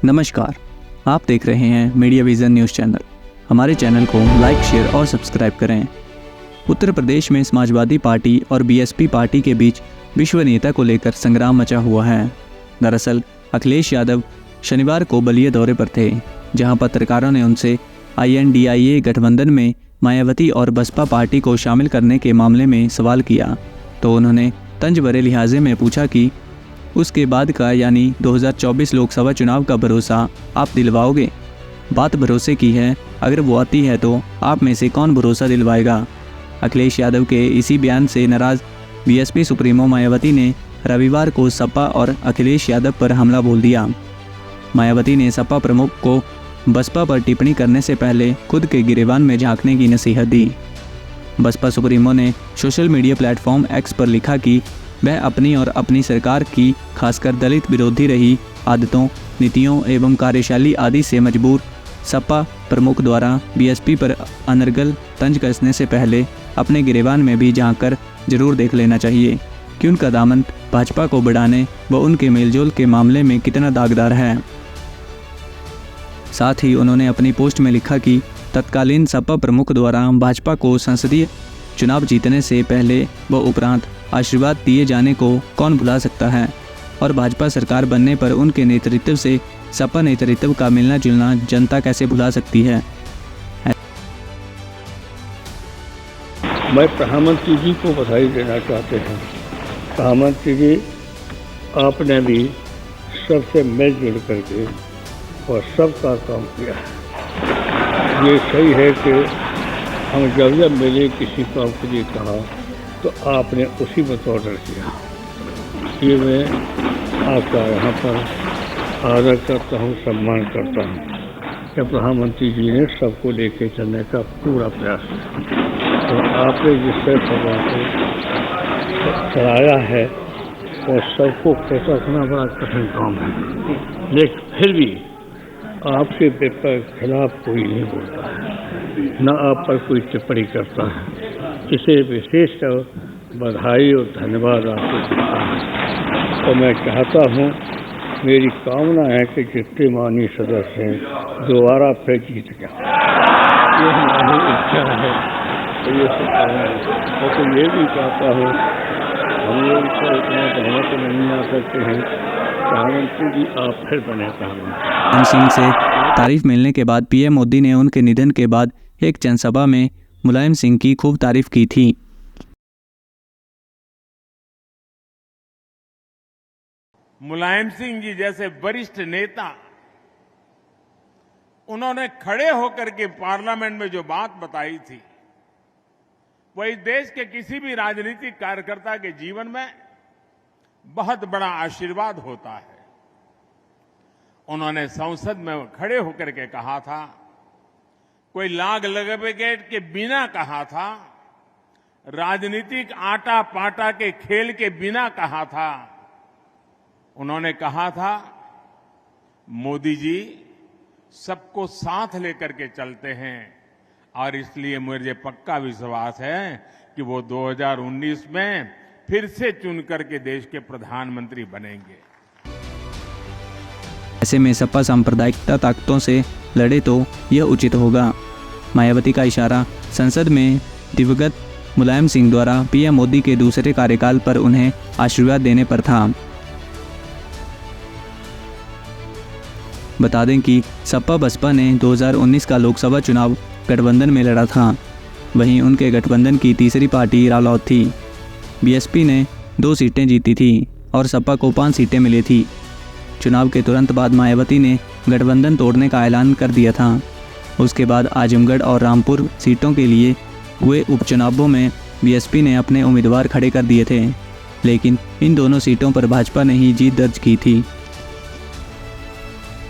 नमस्कार, आप देख रहे हैं मीडिया विजन न्यूज़ चैनल। हमारे चैनल को लाइक, शेयर और सब्सक्राइब करें। उत्तर प्रदेश में समाजवादी पार्टी और बीएसपी पार्टी के बीच विश्व नेता को लेकर संग्राम मचा हुआ है। दरअसल अखिलेश यादव शनिवार को बलिया दौरे पर थे, जहां पत्रकारों ने उनसे INDIA गठबंधन में मायावती और बसपा पार्टी को शामिल करने के मामले में सवाल किया। तो उन्होंने तंज भरे लिहाजे में पूछा कि उसके बाद का यानी 2024 लोकसभा चुनाव का भरोसा आप दिलवाओगे। बात भरोसे की है, अगर वो आती है तो आप में से कौन भरोसा दिलवाएगा। अखिलेश यादव के इसी बयान से नाराज बीएसपी सुप्रीमो मायावती ने रविवार को सपा और अखिलेश यादव पर हमला बोल दिया। मायावती ने सपा प्रमुख को बसपा पर टिप्पणी करने से पहले खुद के गिरेबान में झांकने की नसीहत दी। बसपा सुप्रीमो ने सोशल मीडिया प्लेटफॉर्म X पर लिखा कि वह अपनी और अपनी सरकार की खासकर दलित विरोधी रही आदतों, नीतियों एवं कार्यशैली आदि से मजबूर सपा प्रमुख द्वारा बीएसपी पर अनर्गल तंज कसने से पहले अपने गिरेबान में भी झांककर जरूर देख लेना चाहिए कि उनका दामन भाजपा को बढ़ाने व उनके मेलजोल के मामले में कितना दागदार है। साथ ही उन्होंने अपनी पोस्ट में लिखा कि तत्कालीन सपा प्रमुख द्वारा भाजपा को संसदीय चुनाव जीतने से पहले व उपरांत आशीर्वाद दिए जाने को कौन भुला सकता है, और भाजपा सरकार बनने पर उनके नेतृत्व से सपा नेतृत्व का मिलना जुलना जनता कैसे भुला सकती है। मैं प्रधानमंत्री जी को बधाई देना चाहते हैं। प्रधानमंत्री जी, आपने भी सबसे मिलजुल करके और सबका काम किया है। ये सही है कि हम जब मिले किसी काम के लिए कहा तो आपने उसी में ऑर्डर किया। ये मैं आपका यहाँ पर आदर करता हूँ, सम्मान करता हूँ कि प्रधानमंत्री जी ने सबको लेके चलने का पूरा प्रयास किया। तो आपने जिस तरह सभा को चलाया है और सबको खुश रखना बड़ा कठिन काम है, लेकिन फिर भी आपके पेपर के खिलाफ कोई नहीं बोलता है, न आप पर कोई टिप्पणी करता है। इसे विशेषकर बधाई और धन्यवाद आपको देता हूँ। और मैं चाहता हूँ, मेरी कामना है कि जितने माननीय सदस्य हैं दोबारा फिर जीत गया। ये हमारी इच्छा है। तो ये और तो ये भी चाहता हूँ, हम लोग इतना बहुमत नहीं आ सकते हैं, प्रधानमंत्री जी आप फिर बने प्रधानमंत्री। सिंह से तारीफ मिलने के बाद PM मोदी ने उनके निधन के बाद एक जनसभा में मुलायम सिंह की खूब तारीफ की थी। मुलायम सिंह जी जैसे वरिष्ठ नेता, उन्होंने खड़े होकर के पार्लियामेंट में जो बात बताई थी, वो इस देश के किसी भी राजनीतिक कार्यकर्ता के जीवन में बहुत बड़ा आशीर्वाद होता है। उन्होंने संसद में खड़े होकर के कहा था, कोई लाग लपेट के बिना कहा था, राजनीतिक आटा पाटा के खेल के बिना कहा था। उन्होंने कहा था, मोदी जी सबको साथ लेकर के चलते हैं और इसलिए मुझे पक्का विश्वास है कि वो 2019 में फिर से चुन करके देश के प्रधानमंत्री बनेंगे। ऐसे में सपा सांप्रदायिकता ताकतों से लड़े तो यह उचित होगा। मायावती का इशारा संसद में दिवंगत मुलायम सिंह द्वारा PM मोदी के दूसरे कार्यकाल पर उन्हें आशीर्वाद देने पर था। बता दें कि सपा बसपा ने 2019 का लोकसभा चुनाव गठबंधन में लड़ा था। वहीं उनके गठबंधन की तीसरी पार्टी रालोद थी। बीएसपी ने 2 सीटें जीती थी और सपा को 5 सीटें मिली थी। चुनाव के तुरंत बाद मायावती ने गठबंधन तोड़ने का ऐलान कर दिया था। उसके बाद आजमगढ़ और रामपुर सीटों के लिए हुए उपचुनावों में बीएसपी ने अपने उम्मीदवार खड़े कर दिए थे, लेकिन इन दोनों सीटों पर भाजपा ने ही जीत दर्ज की थी।